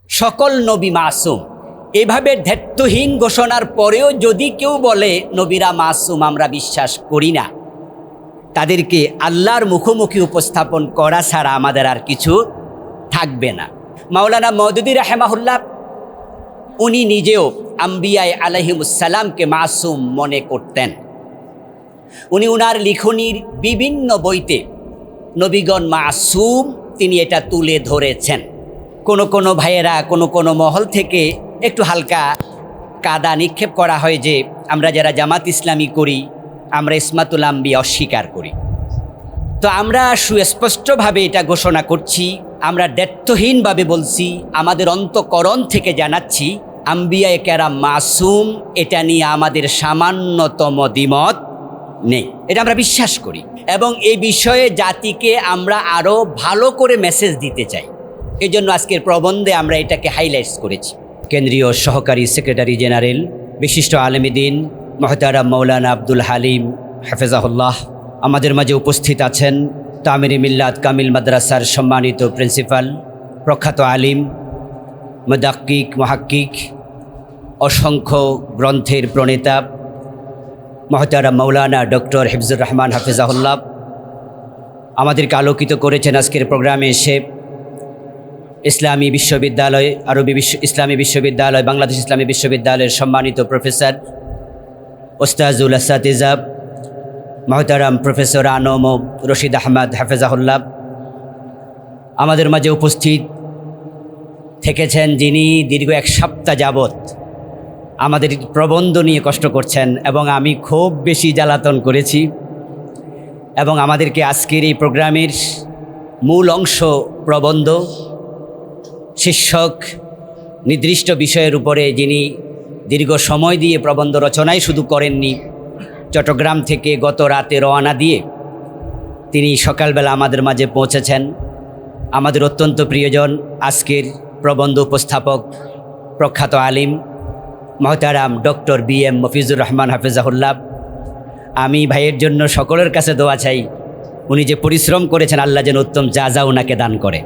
সকল নবী মাসুম। এভাবে দায়িত্বহীন ঘোষণার পরেও যদি কেউ বলে নবীরা মাসুম আমরা বিশ্বাস করি না, তাদেরকে আল্লাহর মুখোমুখি উপস্থাপন করা ছাড়া আমাদের আর কিছু থাকবে না। মাওলানা মওদুদী রাহেমাহুল্লাহ উনি নিজেও আম্বিয়ায়ে আলাইহিমুসসালামকে মাসুম মনে করতেন। উনি উনার লিখনির বিভিন্ন বইতে নবীগণ মাসুম তিনি এটা তুলে ধরেছেন। কোনো ভাইয়েরা কোনো মহল থেকে একটু হালকা কাদা নিক্ষেপ করা হয় যে আমরা যারা জামাত ইসলামী করি আমরা ইসমাতুল আম্বিয়া অস্বীকার করি। তো আমরা সুস্পষ্টভাবে এটা ঘোষণা করছি, আমরা দায়িত্বহীনভাবে বলছি, আমাদের অন্তঃকরণ থেকে জানাচ্ছি আম্বিয়ায়ে কেরাম মাসুম, এটা নিয়ে আমাদের সামান্যতম দ্বিমত নেই, এটা আমরা বিশ্বাস করি। এবং এই বিষয়ে জাতিকে আমরা আরও ভালো করে মেসেজ দিতে চাই, এই জন্য আজকের প্রবন্ধে আমরা এটাকে হাইলাইটস করেছি। কেন্দ্রীয় সহকারী সেক্রেটারি জেনারেল বিশিষ্ট আলেমে দ্বীন মুহতারাম মাওলানা আব্দুল হালিম হাফেজাহুল্লাহ আমাদের মাঝে উপস্থিত আছেন। তামিরি মিল্লাত কামিল মাদ্রাসার সম্মানিত প্রিন্সিপাল, প্রখ্যাত আলিম, মুদাক্কিক, মুহাক্কিক, অসংখ্য গ্রন্থের প্রণেতা মুহতারাম মাওলানা ডক্টর হিফজুর রহমান হাফেজাহুল্লাহ আমাদেরকে আলোকিত করেছেন আজকের প্রোগ্রামে এসে। ইসলামী বিশ্ববিদ্যালয়, ইসলামী বিশ্ববিদ্যালয়, বাংলাদেশ ইসলামী বিশ্ববিদ্যালয়ের সম্মানিত প্রফেসর ওস্তাজুল আসাতিজা মুহতারাম প্রফেসর আনম রশিদ আহমদ হাফেজাহুল্লাহ আমাদের মাঝে উপস্থিত থেকেছেন, যিনি দীর্ঘ এক সপ্তাহ যাবৎ আমাদের প্রবন্ধ নিয়ে কষ্ট করছেন এবং আমি খুব বেশি জ্বালাতন করেছি। এবং আমাদেরকে আজকের এই প্রোগ্রামের মূল অংশ প্রবন্ধ শীর্ষক নির্দিষ্ট বিষয়ের উপরে যিনি দীর্ঘ সময় দিয়ে প্রবন্ধ রচনাই শুধু করেননি, চট্টগ্রাম থেকে গত রাতে রওনা দিয়ে তিনি সকালবেলা আমাদের মাঝে পৌঁছেছেন। আমাদের অত্যন্ত প্রিয়জন আজকের প্রবন্ধ উপস্থাপক প্রখ্যাত আলিম মুহতারাম ডক্টর BM মফিজুর রহমান হাফেজাহুল্লাহ। আমি ভাইয়ের জন্য সকলের কাছে দোয়া চাই, উনি যে পরিশ্রম করেছেন আল্লাহ যেন উত্তম যা ওনাকে দান করে।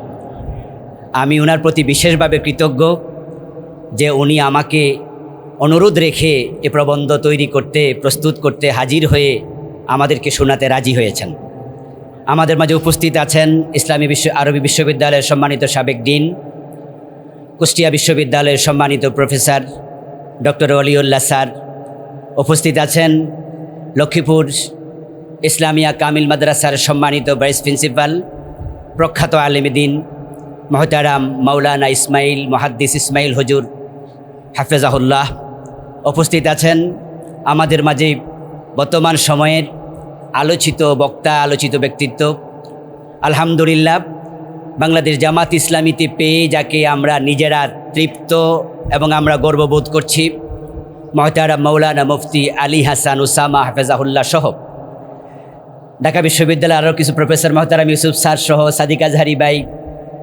আমি ওনার প্রতি বিশেষভাবে কৃতজ্ঞ যে উনি আমাকে অনুরোধ রেখে এ প্রবন্ধ তৈরি করতে, প্রস্তুত করতে হাজির হয়ে আমাদেরকে শোনাতে রাজি হয়েছেন। আমাদের মাঝে উপস্থিত আছেন ইসলামী আরবি বিশ্ববিদ্যালয়ের সম্মানিত সাবেক ডিন, কুষ্টিয়া বিশ্ববিদ্যালয়ের সম্মানিত প্রফেসর ডক্টর ওয়ালিউল্লাহ স্যার। উপস্থিত আছেন লক্ষ্মীপুর ইসলামিয়া কামিল মাদ্রাসার সম্মানিত ভাইস প্রিন্সিপাল প্রখ্যাত আলেমে দ্বীন মুহতারাম মাওলানা ইসমাইল মুহাদ্দিস ইসমাইল হুজুর হাফেজাহুল্লাহ। উপস্থিত আছেন আমাদের মাঝে বর্তমান সময়ের আলোচিত বক্তা, আলোচিত ব্যক্তিত্ব, আলহামদুলিল্লাহ বাংলাদেশ জামাত ইসলামীতে পেয়ে যাকে আমরা নিজেরা তৃপ্ত এবং আমরা গর্ববোধ করছি, মুহতারাম মাওলানা মুফতি আলী হাসান উসামা হাফেজাহুল্লাহ সহ ঢাকা বিশ্ববিদ্যালয়ের আরও কিছু প্রফেসর মুহতারাম ইউসুফ স্যার সহ সাদিক আজহারি ভাই,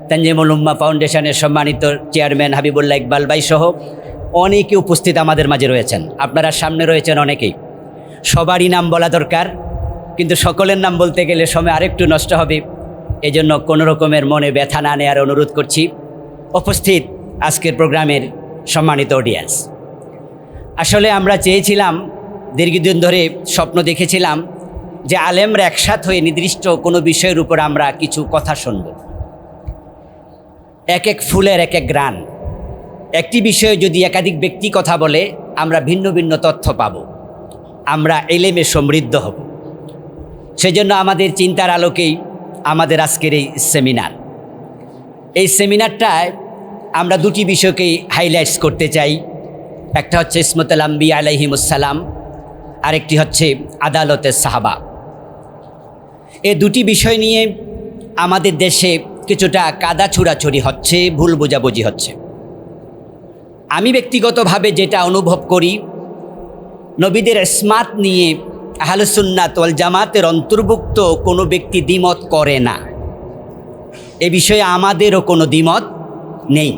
তানজিমুল উম্মাহ ফাউন্ডেশনের সম্মানিত চেয়ারম্যান হাবিবুল্লাহ ইকবাল ভাই সহ অনেকে উপস্থিত আমাদের মাঝে রয়েছেন। আপনারা সামনে রয়েছেন অনেকেই, সবারই নাম বলা দরকার, কিন্তু সকলের নাম বলতে গেলে সময় আরেকটু নষ্ট হবে, এজন্য কোনো রকমের মনে ব্যথা না নেওয়ার অনুরোধ করছি। উপস্থিত আজকের প্রোগ্রামের সম্মানিত অডিয়েন্স, আসলে আমরা চেয়েছিলাম, দীর্ঘদিন ধরে স্বপ্ন দেখেছিলাম যে আলেমরা একসাথ হয়ে নির্দিষ্ট কোনো বিষয়ের উপর আমরা কিছু কথা শুনব। এক এক ফুলের এক এক গ্রান, একটি বিষয়ে যদি একাধিক ব্যক্তি কথা বলে আমরা ভিন্ন ভিন্ন তথ্য পাব, আমরা এলেমে সমৃদ্ধ হব। সেজন্য আমাদের চিন্তার আলোকেই আমাদের আজকের এই সেমিনার। এই সেমিনারটায় আমরা দুটি বিষয়কেই হাইলাইটস করতে চাই, একটা হচ্ছে ইসমাতুল আম্বিয়া আলাইহিমুসসালাম, আরেকটি হচ্ছে আদালতের সাহাবা। এই দুটি বিষয় নিয়ে আমাদের দেশে কিছুটা কাদা ছুড়াছুড়ি হচ্ছে, ভুল বোঝাবুঝি হচ্ছে। আমি ব্যক্তিগতভাবে যেটা অনুভব করি, নবীদের ইসমাত নিয়ে আহলে সুন্নাত ওয়াল জামাতের অন্তর্ভুক্ত কোনো ব্যক্তি দ্বিমত করে না, এ বিষয়ে আমাদেরও কোনো দ্বিমত নেই।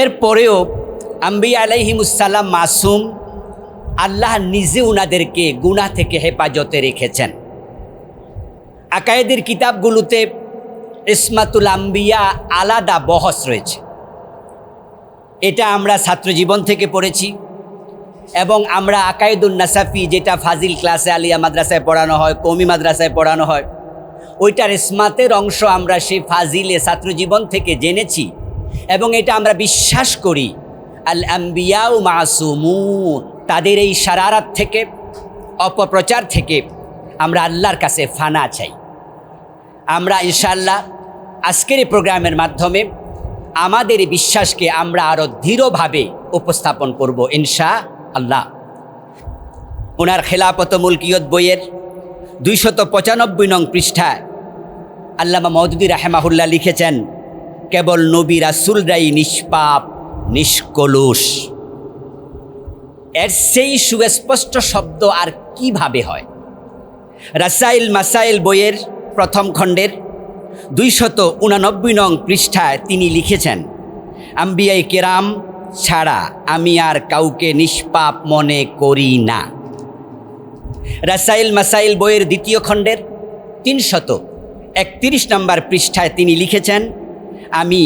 এরপরেও আম্বিয়া আলাইহিমুসসালাম মাসুম, আল্লাহ নিজে উনাদেরকে গুনাহ থেকে হেফাজতে রেখেছেন। আকায়েদের কিতাবগুলোতে ইসমাতুল আম্বিয়া আলাদা বহস রয়েছে, এটা আমরা ছাত্রজীবন থেকে পড়েছি এবং আমরা আকায়েদুন নাসাফি, যেটা ফাজিল ক্লাসে আলিয়া মাদ্রাসায় পড়ানো হয়, কওমি মাদ্রাসায় পড়ানো হয়, ওইটার ইসমাতের অংশ আমরা সেই ফাজিলে ছাত্রজীবন থেকে জেনেছি এবং এটা আমরা বিশ্বাস করি আল আম্বিয়াউ মাসুমুন। তাদের এই শারারাত থেকে, অপপ্রচার থেকে আমরা আল্লাহর কাছে ফানা চাই। আমরা ইনশাআল্লাহ আজকের এই প্রোগ্রামের মাধ্যমে আমাদের এই বিশ্বাসকে আমরা আরও দৃঢ়ভাবে উপস্থাপন করব ইনশাআল্লাহ। ওনার খেলাফত মুলকিয়ত বইয়ের 295 নং পৃষ্ঠায় আল্লামা মওদুদী রাহেমাহুল্লাহ লিখেছেন, কেবল নবী রাসূলরাই নিষ্পাপ নিষ্কলুষ। এর সেই সুস্পষ্ট শব্দ আর কিভাবে হয়? রাসাইল মাসাইল বইয়ের প্রথম খণ্ডের 289 নং পৃষ্ঠায় তিনি লিখেছেন, আম্বিয়ায়ে কেরাম ছাড়া আমি আর কাউকে নিষ্পাপ মনে করি না। রাসাইল মাসাইল বইয়ের দ্বিতীয় খণ্ডের 331 নম্বর পৃষ্ঠায় তিনি লিখেছেন, আমি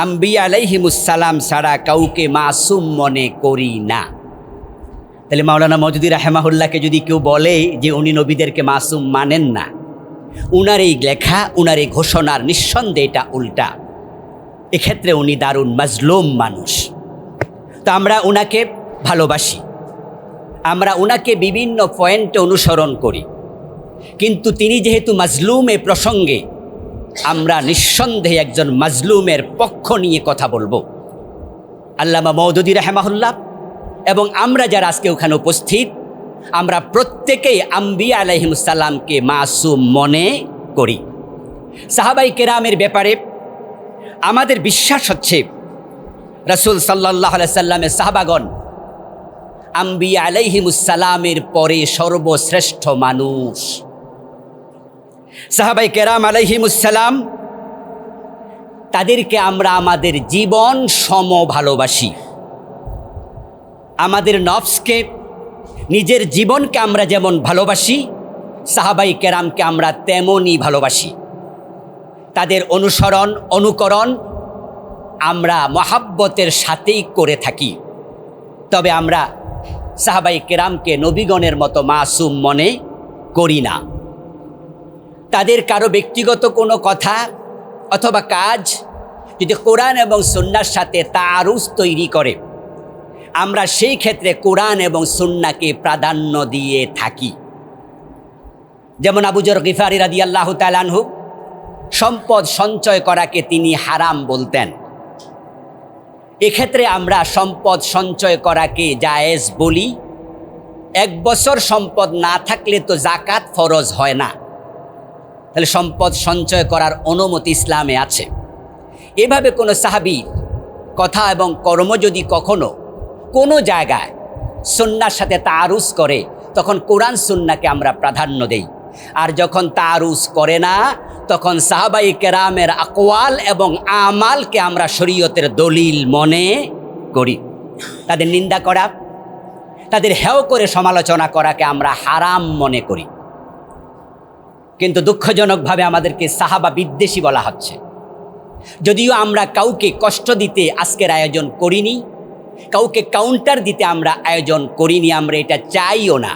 আম্বিয়া আলাইহিমুসসালাম ছাড়া কাউকে মাসুম মনে করি না। তাহলে মাওলানা মওদুদী রাহেমাহুল্লাহকে যদি কেউ বলে যে উনি নবীদেরকে মাসুম মানেন না, উনার এই লেখা, উনার এই ঘোষণার নিঃসন্দেহে এটা উল্টা। এক্ষেত্রে উনি দারুণ মাজলুম মানুষ। তো আমরা উনাকে ভালোবাসি, আমরা উনাকে বিভিন্ন পয়েন্টে অনুসরণ করি, কিন্তু তিনি যেহেতু মাজলুম এ প্রসঙ্গে আমরা নিঃসন্দেহে একজন মাজলুমের পক্ষ নিয়ে কথা বলবো। আল্লামা মওদুদী রাহেমাহুল্লাহ এবং আমরা যারা আজকে ওখানে উপস্থিত, আমরা প্রত্যেকেই আম্বিয়া আলাইহিমুসসালামকে মাসুম মনে করি। সাহাবাই কেরামের ব্যাপারে আমাদের বিশ্বাস হচ্ছে রাসূল সাল্লাল্লাহু আলাইহি সাল্লামের সাহাবাগণ আম্বিয়া আলাইহিমুসসালামের পরে সর্বশ্রেষ্ঠ মানুষ। সাহাবাই কেরাম আলাইহিমুসসালাম, তাদেরকে আমরা আমাদের জীবন সম ভালোবাসি। আমাদের নফসকে, নিজের জীবনকে আমরা যেমন ভালোবাসি, সাহাবাই কেরামকে আমরা তেমনই ভালোবাসি। তাদের অনুসরণ, অনুকরণ আমরা মহাব্বতের সাথেই করে থাকি। তবে আমরা সাহাবাই কেরামকে নবীগণের মতো মাসুম মনে করি না। তাদের কারো ব্যক্তিগত কোনো কথা অথবা কাজ যদি কোরআন এবং সুন্নাহর সাথে তাআরুজ তৈরি করে, আমরা সেই ক্ষেত্রে কোরআন এবং সুন্নাহকে প্রাধান্য দিয়ে থাকি। যেমন আবু যর গিফারি রাদিয়াল্লাহু তাআলা আনহু সম্পদ সঞ্চয় করাকে তিনি হারাম বলতেন। এক্ষেত্রে আমরা সম্পদ সঞ্চয় করাকে জায়েজ বলি। 1 বছর সম্পদ না থাকলে তো জাকাত ফরজ হয় না, তাহলে সম্পদ সঞ্চয় করার অনুমতি ইসলামে আছে। এভাবে কোনো সাহাবীর কথা এবং কর্ম যদি কখনো কোনো জায়গায় সুন্নাহর সাথে তাআরুজ করে, তখন কোরআন সুন্নাহকে আমরা প্রাধান্য দেই। আর যখন তাআরুজ করে না, তখন সাহাবাই কেরামের আকওয়াল এবং আমালকে আমরা শরীয়তের দলিল মনে করি। তাদের নিন্দা করা, তাদের হেয় করে সমালোচনা করাকে আমরা হারাম মনে করি। কিন্তু দুঃখজনকভাবে আমাদেরকে সাহাবা বিদ্বেষী বলা হচ্ছে। যদিও আমরা কাউকে কষ্ট দিতে আজকের আয়োজন করিনি, কাউকে কাউন্টার দিতে আমরা আয়োজন করিনি, আমরা এটা চাইও না।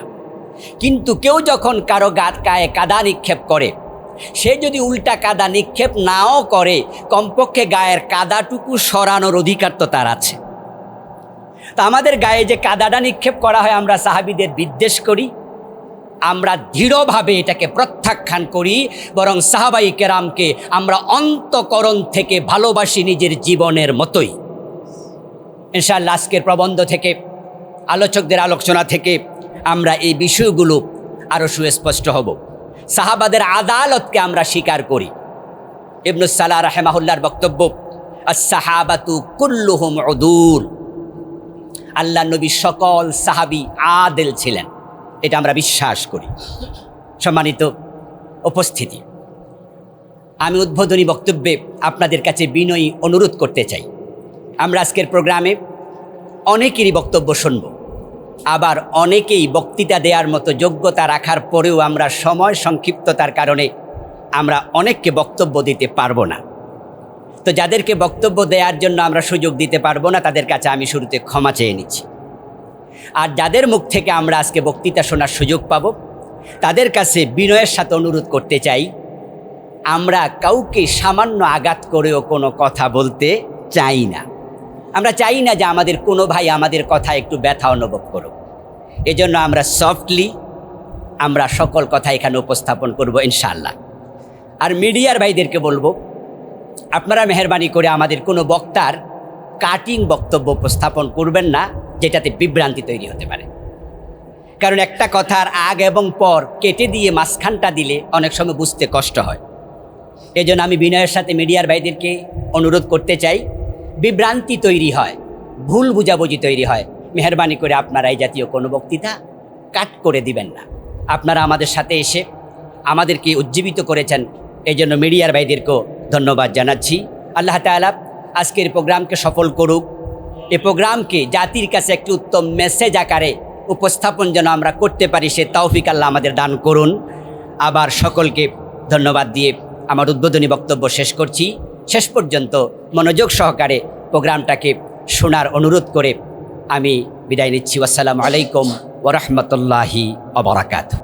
কিন্তু কেউ যখন কারো গায়ে কাদা নিক্ষেপ করে, সে যদি উল্টা কাদা নিক্ষেপ নাও করে, কমপক্ষে গায়ের কাদাটুকু সরানোর অধিকার তো তার আছে। তা আমাদের গায়ে যে কাদাটা নিক্ষেপ করা হয়, আমরা সাহাবীদের বিদ্বেষ করি, আমরা দৃঢ়ভাবে এটাকে প্রত্যাখ্যান করি। বরং সাহাবাই কেরামকে আমরা অন্তঃকরণ থেকে ভালোবাসি নিজের জীবনের মতোই। ইনশাআল্লাহ আজকের প্রবন্ধ থেকে, আলোচকদের আলোচনা থেকে আমরা এই বিষয়গুলো আরও সুস্পষ্ট হব। সাহাবাদের আদালতকে আমরা স্বীকার করি। ইবনুস সালাহ রাহিমাহুল্লাহর বক্তব্য, আস-সাহাবাতু কুল্লুহুম উদুল। আল্লাহ নবী সকল সাহাবী আদেল ছিলেন, এটা আমরা বিশ্বাস করি। সম্মানিত উপস্থিতি, আমি উদ্বোধনী বক্তব্যে আপনাদের কাছে বিনয়ী অনুরোধ করতে চাই। আমরা আজকের প্রোগ্রামে অনেকেরই বক্তব্য শুনব, আবার অনেকেই বক্তৃতা দেওয়ার মতো যোগ্যতা রাখার পরেও আমরা সময় সংক্ষিপ্ততার কারণে আমরা অনেককে বক্তব্য দিতে পারবো না। তো যাদেরকে বক্তব্য দেওয়ার জন্য আমরা সুযোগ দিতে পারবো না, তাদের কাছে আমি শুরুতে ক্ষমা চেয়ে নিচ্ছি। আর যাদের মুখ থেকে আমরা আজকে বক্তৃতা শোনার সুযোগ পাব, তাদের কাছে বিনয়ের সাথে অনুরোধ করতে চাই, আমরা কাউকে সামান্য আঘাত করেও কোনো কথা বলতে চাই না। আমরা চাই না যে আমাদের কোনো ভাই আমাদের কথা একটু ব্যথা অনুভব করুক। এজন্য আমরা সফটলি আমরা সকল কথা এখানে উপস্থাপন করব ইনশাআল্লাহ। আর মিডিয়ার ভাইদেরকে বলবো, আপনারা মেহরবানি করে আমাদের কোনো বক্তার কাটিং বক্তব্য উপস্থাপন করবেন না, যেটাতে বিভ্রান্তি তৈরি হতে পারে। কারণ একটা কথার আগ এবং পর কেটে দিয়ে মাঝখানটা দিলে অনেক সময় বুঝতে কষ্ট হয়। এজন্য আমি বিনয়ের সাথে মিডিয়ার ভাইদেরকে অনুরোধ করতে চাই, বিভ্রান্তি তৈরি হয়, ভুল বুঝাবুঝি তৈরি হয়, মেহরবানি করে আপনারা এই জাতীয় কোনো বক্তৃতা কাট করে দিবেন না। আপনারা আমাদের সাথে এসে আমাদেরকে উজ্জীবিত করেছেন, এই জন্য মিডিয়ার ভাইদেরকেও ধন্যবাদ জানাচ্ছি। আল্লাহ তাআলা আজকের প্রোগ্রামকে সফল করুক। এই প্রোগ্রামকে জাতির কাছে একটি উত্তম মেসেজ আকারে উপস্থাপন যেন আমরা করতে পারি, সে তৌফিক আল্লাহ আমাদের দান করুন। আবার সকলকে ধন্যবাদ দিয়ে আমার উদ্বোধনী বক্তব্য শেষ করছি। শেষ পর্যন্ত মনোযোগ সহকারে প্রোগ্রামটাকে শোনার অনুরোধ করে আমি বিদায় নিচ্ছি। আসসালামু আলাইকুম ওয়া রাহমাতুল্লাহি ওয়া বারাকাতুহু।